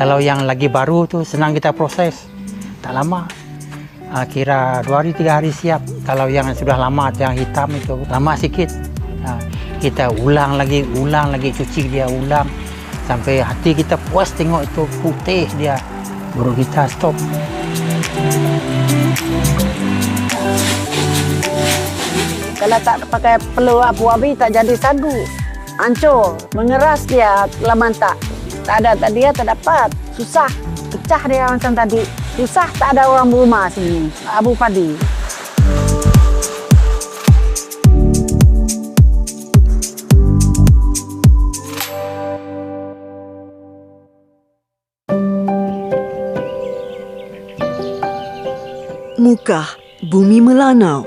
Kalau yang lagi baru tu senang kita proses, tak lama. Kira 2 hari 3 hari siap. Kalau yang sudah lama, yang hitam itu lama sikit. Kita ulang lagi, cuci dia ulang sampai hati kita puas tengok itu putih dia, baru kita stop. Kalau tak pakai peluh apu api tak jadi sagu, hancur, mengeras dia lama tak ada dia tak dapat, susah pecah dia macam tadi, susah tak ada orang rumah sini abu padi. Mukah Bumi Melanau,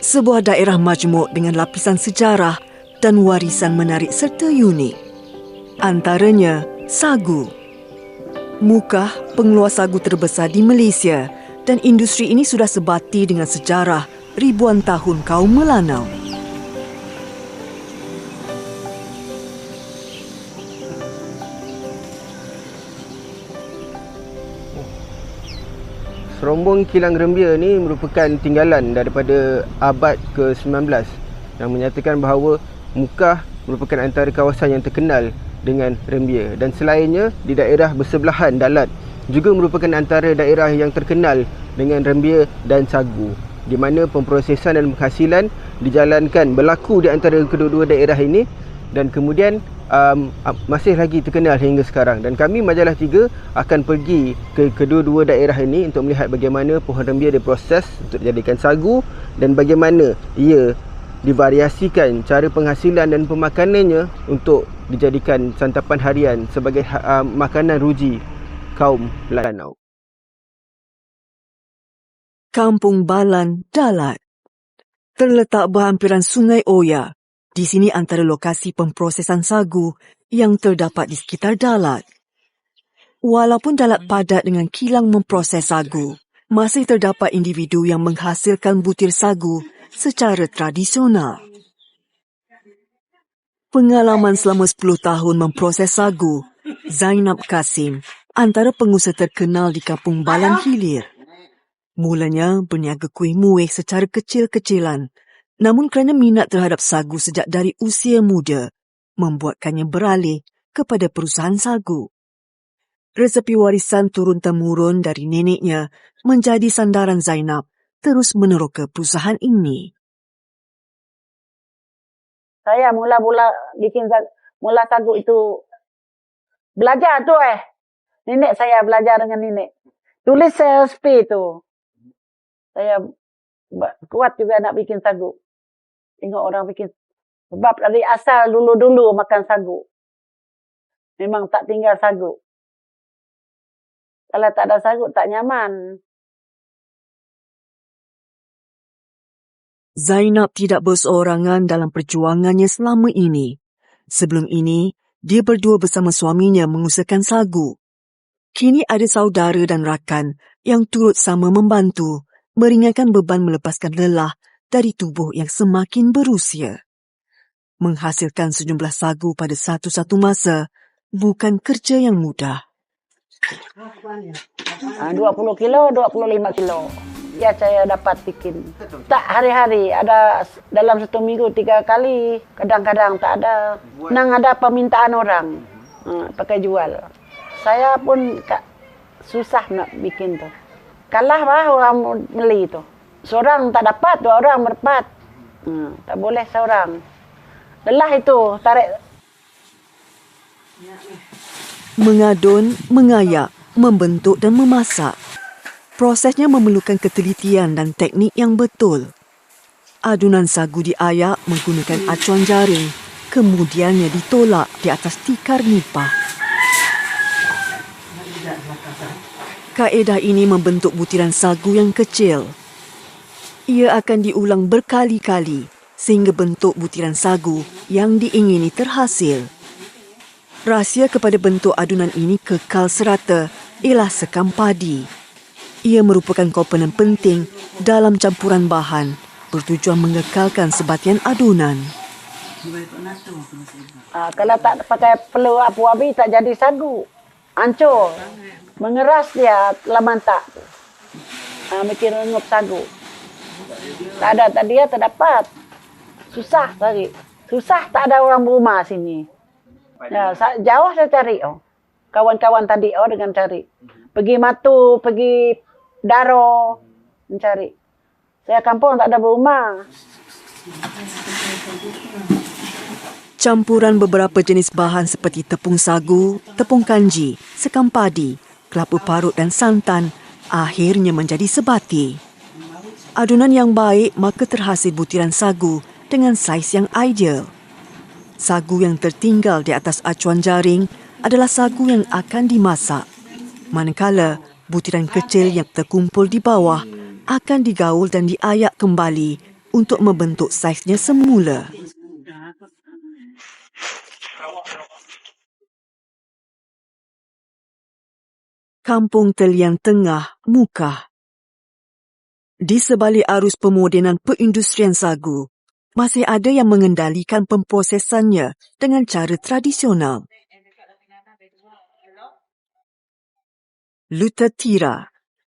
sebuah daerah majmuk dengan lapisan sejarah dan warisan menarik serta unik. Antaranya sagu. Mukah pengeluar sagu terbesar di Malaysia dan industri ini sudah sebati dengan sejarah ribuan tahun kaum Melanau. Serombong kilang rembia ni merupakan tinggalan daripada abad ke-19 yang menyatakan bahawa Mukah merupakan antara kawasan yang terkenal dengan rembia, dan selainnya di daerah bersebelahan Dalat juga merupakan antara daerah yang terkenal dengan rembia dan sagu, di mana pemprosesan dan penghasilan dijalankan berlaku di antara kedua-dua daerah ini dan kemudian masih lagi terkenal hingga sekarang. Dan kami Majalah 3 akan pergi ke kedua-dua daerah ini untuk melihat bagaimana pohon rembia diproses untuk dijadikan sagu dan bagaimana ia divariasikan cara penghasilan dan pemakanannya untuk dijadikan santapan harian sebagai makanan ruji kaum Melanau. Kampung Balan, Dalat terletak berhampiran Sungai Oya. Di sini antara lokasi pemprosesan sagu yang terdapat di sekitar Dalat. Walaupun Dalat padat dengan kilang memproses sagu, masih terdapat individu yang menghasilkan butir sagu secara tradisional. Pengalaman selama 10 tahun memproses sagu, Zainab Kasim antara pengusaha terkenal di Kampung Balan Hilir. Mulanya berniaga kuih muih secara kecil-kecilan, namun kerana minat terhadap sagu sejak dari usia muda, membuatkannya beralih kepada perusahaan sagu. Resepi warisan turun-temurun dari neneknya menjadi sandaran Zainab terus meneroka perusahaan ini. Saya mula-mula bikin mula sagu itu belajar tu nenek saya belajar dengan nenek. Tulis resipi tu. Saya kuat juga nak bikin sagu. Tengok orang bikin. Sebab dari asal dulu-dulu makan sagu. Memang tak tinggal sagu. Kalau tak ada sagu, tak nyaman. Zainab tidak berseorangan dalam perjuangannya selama ini. Sebelum ini, dia berdua bersama suaminya mengusahakan sagu. Kini ada saudara dan rakan yang turut sama membantu, meringankan beban melepaskan lelah dari tubuh yang semakin berusia. Menghasilkan sejumlah sagu pada satu-satu masa bukan kerja yang mudah. 20 kilo, 25 kilo. Ya saya dapat bikin. Tak hari-hari, ada dalam 1 minggu 3 kali. Kadang-kadang tak ada. Nang ada permintaan orang pakai jual. Saya pun susah nak bikin tu. Kalah orang beli tu. Seorang tak dapat, 2 orang berempat. Tak boleh seorang. Lelah itu, tarik. Mengadun, mengayak, membentuk dan memasak. Prosesnya memerlukan ketelitian dan teknik yang betul. Adunan sagu diayak menggunakan acuan jaring, kemudiannya ditolak di atas tikar nipah. Kaedah ini membentuk butiran sagu yang kecil. Ia akan diulang berkali-kali sehingga bentuk butiran sagu yang diingini terhasil. Rahsia kepada bentuk adunan ini kekal serata ialah sekam padi. Ia merupakan komponen penting dalam campuran bahan bertujuan mengekalkan sebatian adunan. Kalau tak pakai perlu apu abi tak jadi sagu. Hancur. Mengeras dia laman tak. Mikir ngup sagu. Tak ada tadi ya tak dapat. Susah cari. Susah tak ada orang berumah sini. Ya, jauh saya cari kawan-kawan tadi dengan cari. Pergi Matu, pergi Daro mencari. Saya kampung tak ada berumah. Campuran beberapa jenis bahan seperti tepung sagu, tepung kanji, sekam padi, kelapa parut dan santan akhirnya menjadi sebati. Adunan yang baik maka terhasil butiran sagu dengan saiz yang ideal. Sagu yang tertinggal di atas acuan jaring adalah sagu yang akan dimasak. Manakala butiran kecil yang terkumpul di bawah akan digaul dan diayak kembali untuk membentuk saiznya semula. Kampung Telian Tengah, Mukah. Di sebalik arus pemodenan perindustrian sagu, masih ada yang mengendalikan pemprosesannya dengan cara tradisional. Luta Tira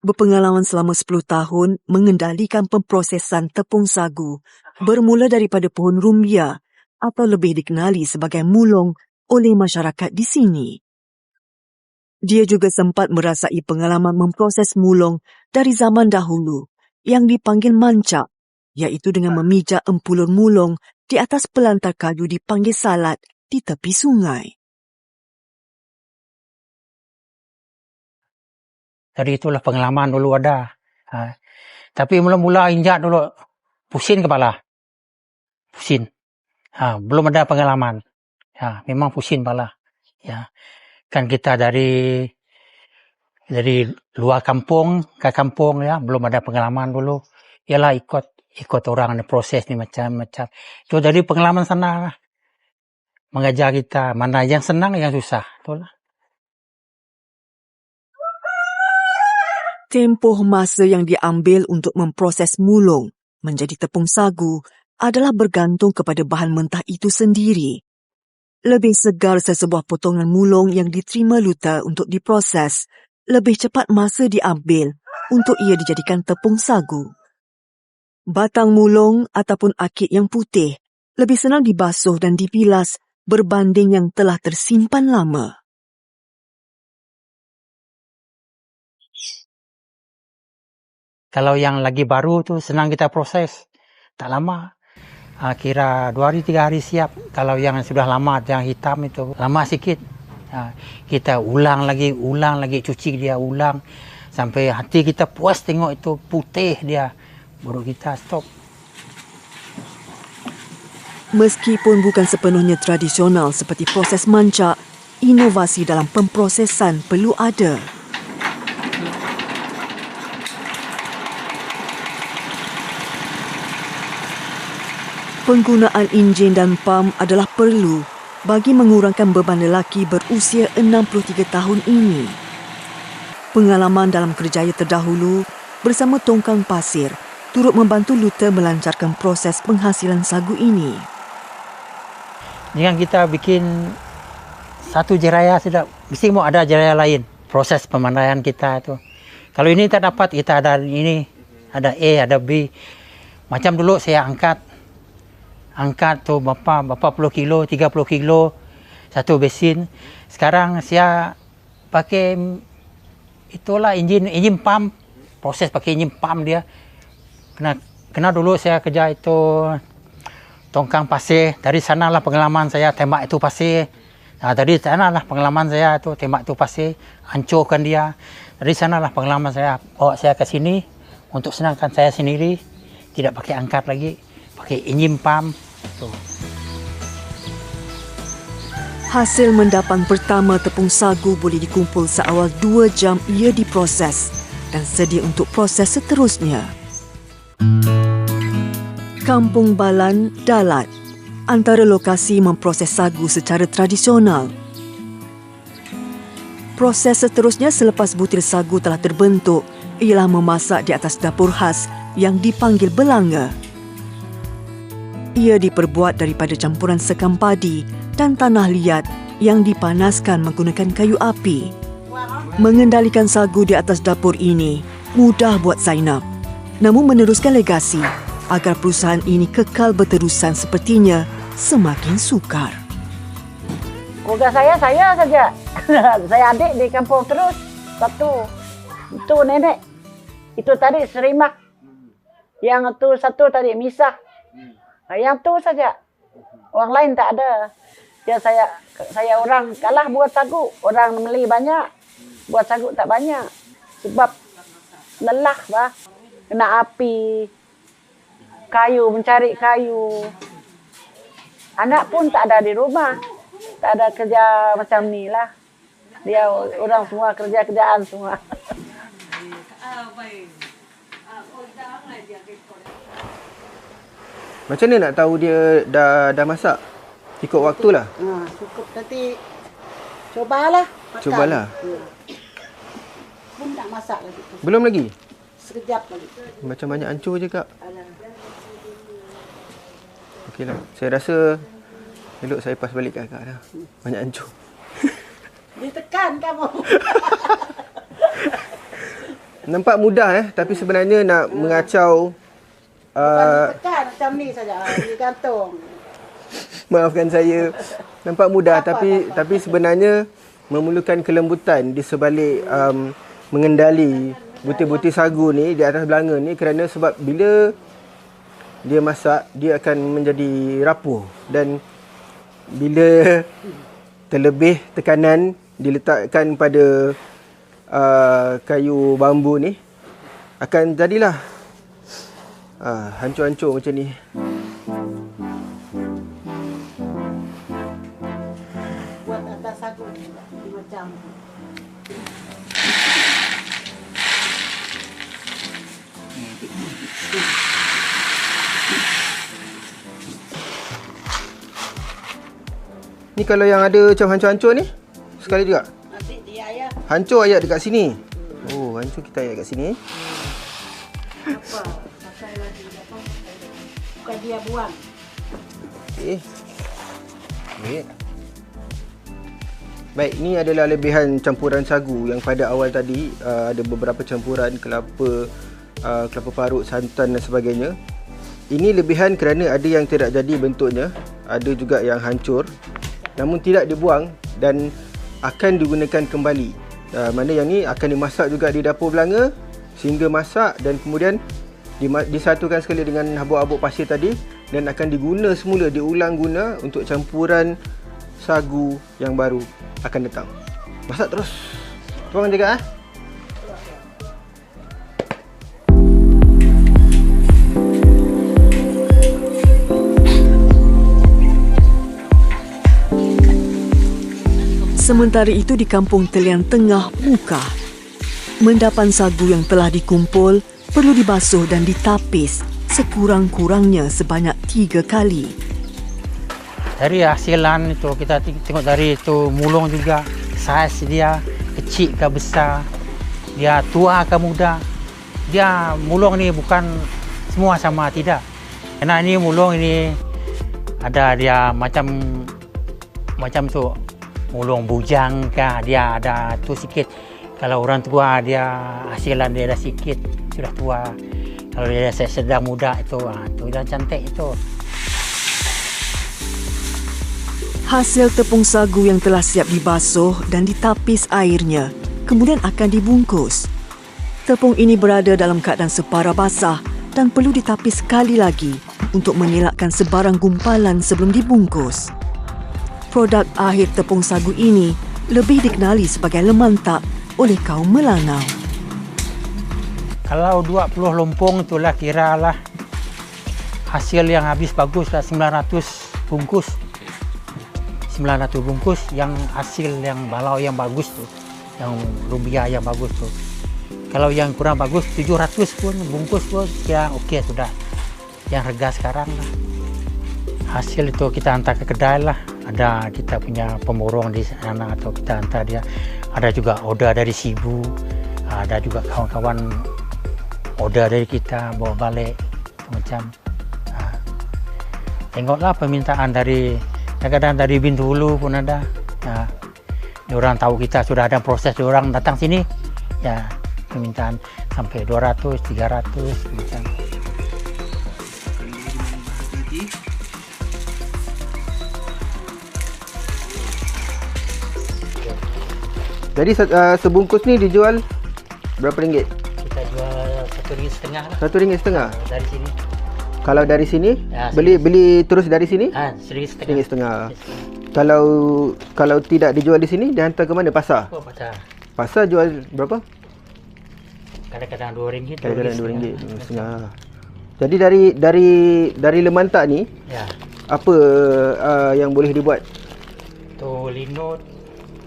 berpengalaman selama 10 tahun mengendalikan pemprosesan tepung sagu bermula daripada pohon rumbia atau lebih dikenali sebagai mulong oleh masyarakat di sini. Dia juga sempat merasai pengalaman memproses mulong dari zaman dahulu yang dipanggil mancak, iaitu dengan memijak empulur mulong di atas pelantar kayu dipanggil salat di tepi sungai. Dari itulah pengalaman dulu ada. Tapi mula-mula injak dulu pusing kepala. Pusing. Belum ada pengalaman. Memang pusing kepala. Kan kita dari luar kampung ke kampung belum ada pengalaman dulu. Ialah ikut orang proses ni macam-macam. Itu dari pengalaman sana mengajar kita mana yang senang yang susah. Itulah. Tempoh masa yang diambil untuk memproses mulong menjadi tepung sagu adalah bergantung kepada bahan mentah itu sendiri. Lebih segar sesebuah potongan mulong yang diterima Luta untuk diproses, lebih cepat masa diambil untuk ia dijadikan tepung sagu. Batang mulong ataupun akik yang putih lebih senang dibasuh dan dibilas berbanding yang telah tersimpan lama. Kalau yang lagi baru tu senang kita proses. Tak lama. Kira 2 hari 3 hari siap. Kalau yang sudah lama, yang hitam itu lama sikit. Kita ulang lagi, cuci dia, ulang. Sampai hati kita puas tengok itu putih dia. Baru kita stop. Meskipun bukan sepenuhnya tradisional seperti proses mancak, inovasi dalam pemprosesan perlu ada. Penggunaan enjin dan pam adalah perlu bagi mengurangkan beban lelaki berusia 63 tahun ini. Pengalaman dalam kerjaya terdahulu bersama tongkang pasir turut membantu Luta melancarkan proses penghasilan sagu ini. Jangan kita bikin satu jeraya sudah, mesti mau ada jeraya lain. Proses pemandaian kita itu. Kalau ini tak dapat, kita ada ini, ada A, ada B. Macam dulu saya angkat tu berapa puluh kilo, 30 kilo satu besin. Sekarang saya pakai itulah enjin pump, proses pakai enjin pump dia. Kena dulu saya kerja itu tongkang pasir. Dari sanalah pengalaman saya tembak itu pasir. Dari sanalah pengalaman saya itu tembak itu pasir, hancurkan dia. Dari sanalah pengalaman saya bawa saya ke sini untuk senangkan saya sendiri, tidak pakai angkat lagi, pakai enjin pump. Hasil mendapan pertama tepung sagu boleh dikumpul seawal 2 jam ia diproses dan sedia untuk proses seterusnya. Kampung Balan, Dalat, antara lokasi memproses sagu secara tradisional. Proses seterusnya selepas butir sagu telah terbentuk ialah memasak di atas dapur khas yang dipanggil belanga. Ia diperbuat daripada campuran sekam padi dan tanah liat yang dipanaskan menggunakan kayu api. Mengendalikan sagu di atas dapur ini mudah buat Zainab. Namun meneruskan legasi agar perusahaan ini kekal berterusan sepertinya semakin sukar. Keluarga saya saja. Saya adik di kampung terus. Satu. Itu nenek. Itu tadi Serimak. Yang itu satu tadi Misah. Yang tu saja. Orang lain tak ada. Ya saya orang kalah buat sagu. Orang beli banyak. Buat sagu tak banyak. Sebab lelah bah. Kena api. Kayu, mencari kayu. Anak pun tak ada di rumah. Tak ada kerja macam ni lah. Dia orang semua kerja-kerjaan semua. Macam mana nak tahu dia dah masak? Ikut waktu lah. Cukup nanti cobalah. Makan. Cobalah. Pun tak masak lagi. Belum lagi? Sekejap lagi. Macam banyak hancur je kak. Okeylah. Saya rasa elok saya pas balik kat kakak dah. Banyak hancur. Ditekan kamu. Nampak mudah tapi sebenarnya nak mengacau Ditekan macam ni saja. Digantung. maafkan saya. Nampak mudah tapi sebenarnya memerlukan kelembutan di sebalik mengendali butir-butir sagu ni di atas belanga ni, kerana sebab bila dia masak dia akan menjadi rapuh, dan bila terlebih tekanan diletakkan pada kayu bambu ni akan jadilah hancur-hancur macam ni. Buat atas sagu macam ni. Kalau yang ada macam hancur-hancur ni sekali juga. nanti dia ya. Hancur ayat dekat sini. Oh, hancur kita ayat dekat sini. Apa? Pasal lagi apa? Bukan dia buang. Okey. Baik. Baik, ni adalah lebihan campuran sagu yang pada awal tadi ada beberapa campuran kelapa, kelapa parut, santan dan sebagainya. Ini lebihan kerana ada yang tidak jadi bentuknya, ada juga yang hancur namun tidak dibuang dan akan digunakan kembali. Mana yang ni akan dimasak juga di dapur belanga sehingga masak, dan kemudian disatukan sekali dengan habuk-habuk pasir tadi dan akan diguna semula, diulang guna untuk campuran sagu yang baru akan datang. Masak terus. Tuang jaga Sementara itu di kampung Telian Tengah, Mukah, mendapan sagu yang telah dikumpul perlu dibasuh dan ditapis sekurang-kurangnya sebanyak 3 kali. Dari hasilan itu kita tengok dari itu mulung juga, saiz dia kecil ke besar, dia tua ke muda. Dia mulung ni bukan semua sama, tidak. Karena ini mulung ini ada dia macam tu. Mulung bujang kah, dia ada tu sikit. Kalau orang tua dia hasilan dia dah sikit, sudah tua. Kalau dia sedang muda itu dah cantik itu. Hasil tepung sagu yang telah siap dibasuh dan ditapis airnya kemudian akan dibungkus. Tepung ini berada dalam keadaan separa basah dan perlu ditapis sekali lagi untuk mengelakkan sebarang gumpalan sebelum dibungkus. Produk akhir tepung sagu ini lebih dikenali sebagai lemantak oleh kaum Melanau. Kalau 20 lompong itulah kiralah hasil yang habis bagus lah 900 bungkus. 900 bungkus yang hasil yang balau yang bagus tu, yang lumbia yang bagus tu. Kalau yang kurang bagus 700 pun bungkus pun ya okey sudah. Yang harga sekarang lah. Hasil itu kita hantar ke kedai lah. Ada kita punya pemborong di sana atau kita hantar dia. Ada juga order dari Sibu, ada juga kawan-kawan order dari kita bawa balik macam. tengoklah permintaan dari kadang-kadang dari Bintulu pun ada. Ya, diorang tahu kita sudah ada proses, diorang datang sini, ya permintaan sampai 200, 300 macam. Jadi sebungkus ni dijual berapa ringgit? Kita jual RM1.5 lah. RM1.5 Dari sini. Kalau dari sini Ya, beli terus dari sini RM1.5. RM1.5. Kalau tidak dijual di sini, dihantar ke mana? Pasar. Oh, pasar. Pasar jual berapa? Kadang-kadang RM2. Kadang-kadang RM2.5. Jadi dari lemantak ni, Ya. apa yang boleh dibuat? Tu linut.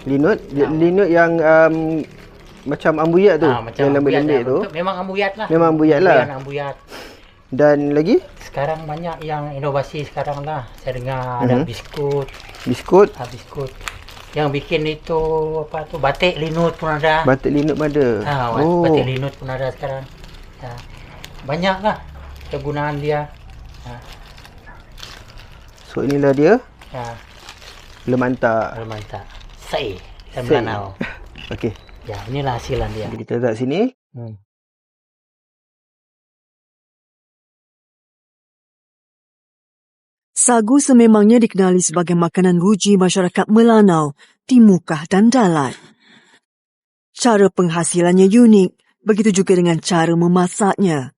Linut yang macam ambuyat tu, Macam yang lembik-lembik tu. Memang ambuyat lah. Memang ambuyat lah. Ambuyat. Dan lagi Sekarang banyak yang inovasi sekarang lah. Saya dengar ada biskut. biskut, Biskut. Yang bikin itu apa tu, batik linut pun ada. batik linut pun ada. Batik linut pun ada sekarang. Ya. Banyak lah kegunaan dia. Ya. So inilah dia Ya. lemantak. Mantap. Sai. Sai. Melanau. Okey. Ya, inilah hasilan dia. Jadi kita letak sini. Sagu sememangnya dikenali sebagai makanan ruji masyarakat Melanau di Mukah dan Dalat. Cara penghasilannya unik, begitu juga dengan cara memasaknya.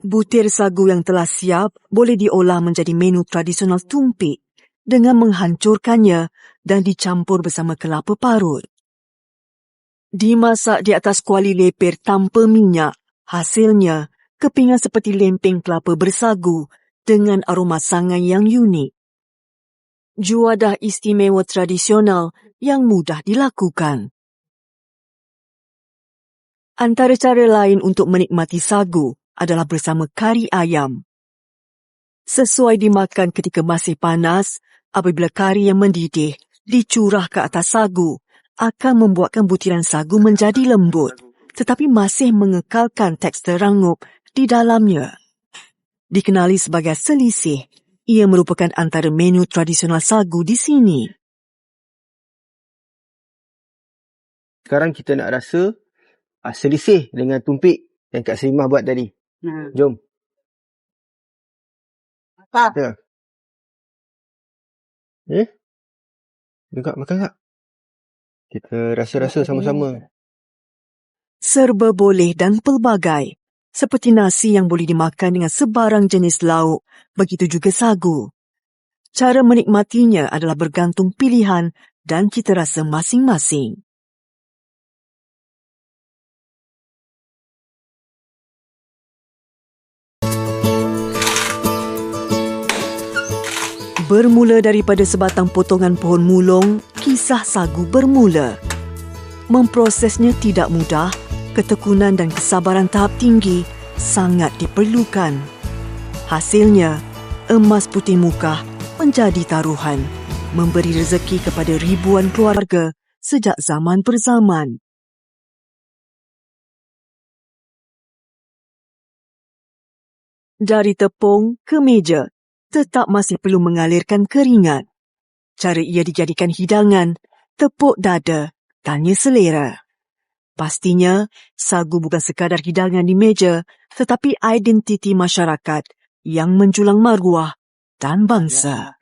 Butir sagu yang telah siap boleh diolah menjadi menu tradisional tumpik dengan menghancurkannya dan dicampur bersama kelapa parut. Dimasak di atas kuali lepir tanpa minyak, hasilnya kepingan seperti lempeng kelapa bersagu dengan aroma sangai yang unik. Juadah istimewa tradisional yang mudah dilakukan. Antara cara lain untuk menikmati sagu adalah bersama kari ayam. Sesuai dimakan ketika masih panas, apabila kari yang mendidih dicurah ke atas sagu, akan membuatkan butiran sagu menjadi lembut, tetapi masih mengekalkan tekstur rangup di dalamnya. Dikenali sebagai selisih, ia merupakan antara menu tradisional sagu di sini. Sekarang kita nak rasa selisih dengan tumpik yang Kak Selimah buat tadi. Jom. Apa? Ya. Makan tak? Kita rasa-rasa sama-sama. Serba boleh dan pelbagai. Seperti nasi yang boleh dimakan dengan sebarang jenis lauk, begitu juga sagu. Cara menikmatinya adalah bergantung pilihan dan cita rasa masing-masing. Bermula daripada sebatang potongan pohon mulung, kisah sagu bermula. Memprosesnya tidak mudah, ketekunan dan kesabaran tahap tinggi sangat diperlukan. Hasilnya, emas putih Mukah menjadi taruhan, memberi rezeki kepada ribuan keluarga sejak zaman berzaman. Dari tepung ke meja, tetap masih perlu mengalirkan keringat. Cara ia dijadikan hidangan, tepuk dada, tanya selera. Pastinya, sagu bukan sekadar hidangan di meja, tetapi identiti masyarakat yang menjulang maruah dan bangsa.